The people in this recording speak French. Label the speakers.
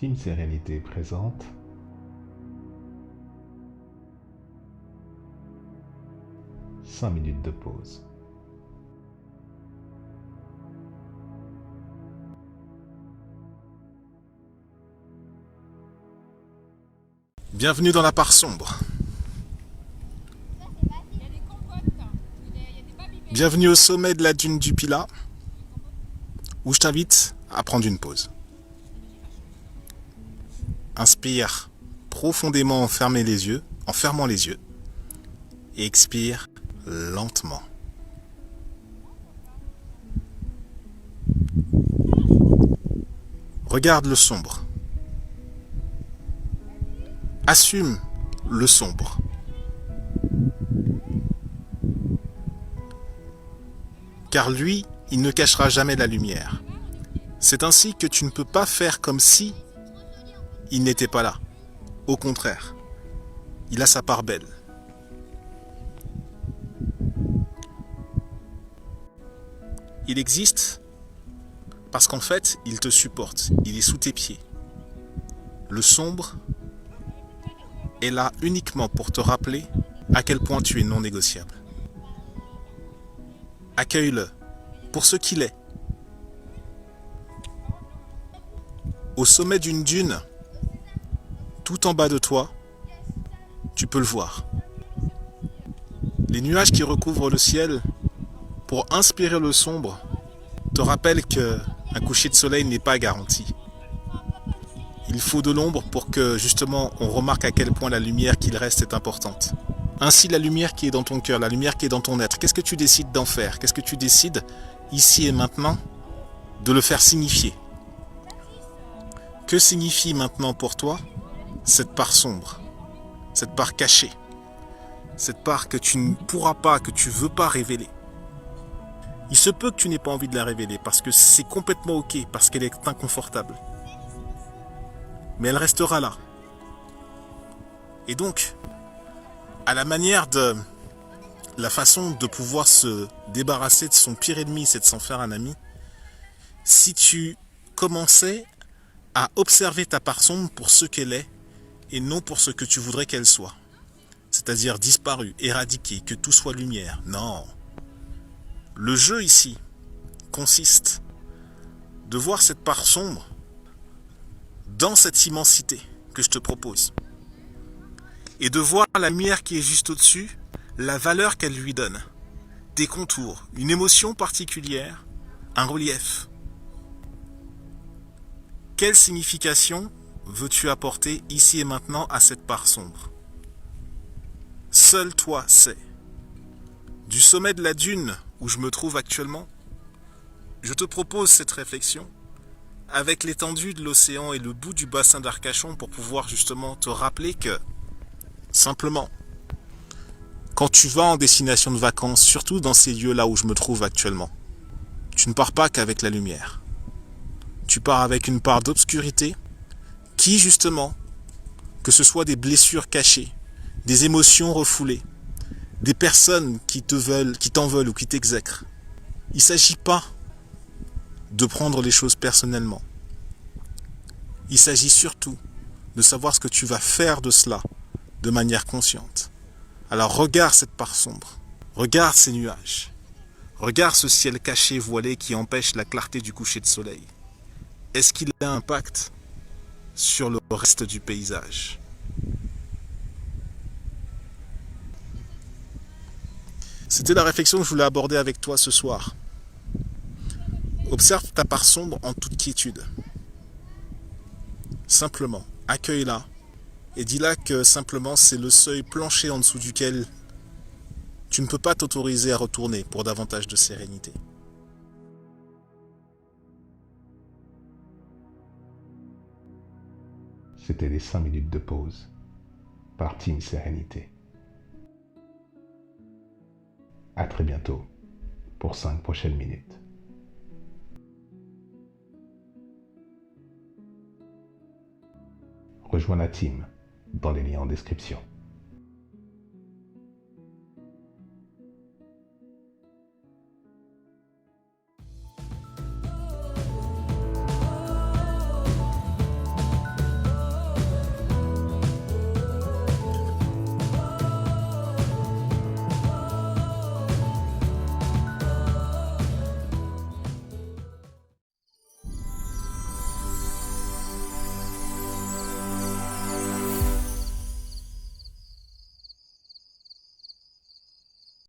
Speaker 1: Team Sérénité présente 5 minutes de pause.
Speaker 2: Bienvenue dans la part sombre. Bienvenue au sommet de la dune du Pilat, où je t'invite à prendre une pause. Inspire profondément en fermant les yeux, et expire lentement. Regarde le sombre. Assume le sombre. Car lui, il ne cachera jamais la lumière. C'est ainsi que tu ne peux pas faire comme si il n'était pas là. Au contraire, il a sa part belle. Il existe parce qu'en fait, il te supporte, il est sous tes pieds. Le sombre est là uniquement pour te rappeler à quel point tu es non négociable. Accueille-le pour ce qu'il est. Au sommet d'une dune, tout en bas de toi, tu peux le voir. Les nuages qui recouvrent le ciel, pour inspirer le sombre, te rappellent qu'un coucher de soleil n'est pas garanti. Il faut de l'ombre pour que justement on remarque à quel point la lumière qu'il reste est importante. Ainsi la lumière qui est dans ton cœur, la lumière qui est dans ton être, qu'est-ce que tu décides d'en faire? Qu'est-ce que tu décides ici et maintenant de le faire signifier? Que signifie maintenant pour toi cette part sombre, cette part cachée, cette part que tu ne pourras pas, que tu ne veux pas révéler? Il se peut que tu n'aies pas envie de la révéler parce que c'est complètement ok, parce qu'elle est inconfortable. Mais elle restera là. Et donc, à la manière de la façon de pouvoir se débarrasser de son pire ennemi, c'est de s'en faire un ami, si tu commençais à observer ta part sombre pour ce qu'elle est et non pour ce que tu voudrais qu'elle soit. C'est-à-dire disparue, éradiquée, que tout soit lumière. Non. Le jeu ici consiste de voir cette part sombre dans cette immensité que je te propose. Et de voir la lumière qui est juste au-dessus, la valeur qu'elle lui donne. Des contours, une émotion particulière, un relief. Quelle signification veux-tu apporter ici et maintenant à cette part sombre? Seul toi sais. Du sommet de la dune où je me trouve actuellement, je te propose cette réflexion avec l'étendue de l'océan et le bout du bassin d'Arcachon pour pouvoir justement te rappeler que, simplement, quand tu vas en destination de vacances, surtout dans ces lieux-là où je me trouve actuellement, tu ne pars pas qu'avec la lumière. Tu pars avec une part d'obscurité qui, justement, que ce soit des blessures cachées, des émotions refoulées, des personnes qui t'en veulent ou qui t'exècrent. Il ne s'agit pas de prendre les choses personnellement. Il s'agit surtout de savoir ce que tu vas faire de cela de manière consciente. Alors regarde cette part sombre, regarde ces nuages, regarde ce ciel caché voilé qui empêche la clarté du coucher de soleil. Est-ce qu'il a un impact sur le reste du paysage? C'était la réflexion que je voulais aborder avec toi ce soir. Observe ta part sombre en toute quiétude. Simplement, accueille-la et dis-la que simplement c'est le seuil plancher en dessous duquel tu ne peux pas t'autoriser à retourner pour davantage de sérénité.
Speaker 1: C'était les 5 minutes de pause par Team Sérénité. À très bientôt pour 5 prochaines minutes. Rejoins la team dans les liens en description.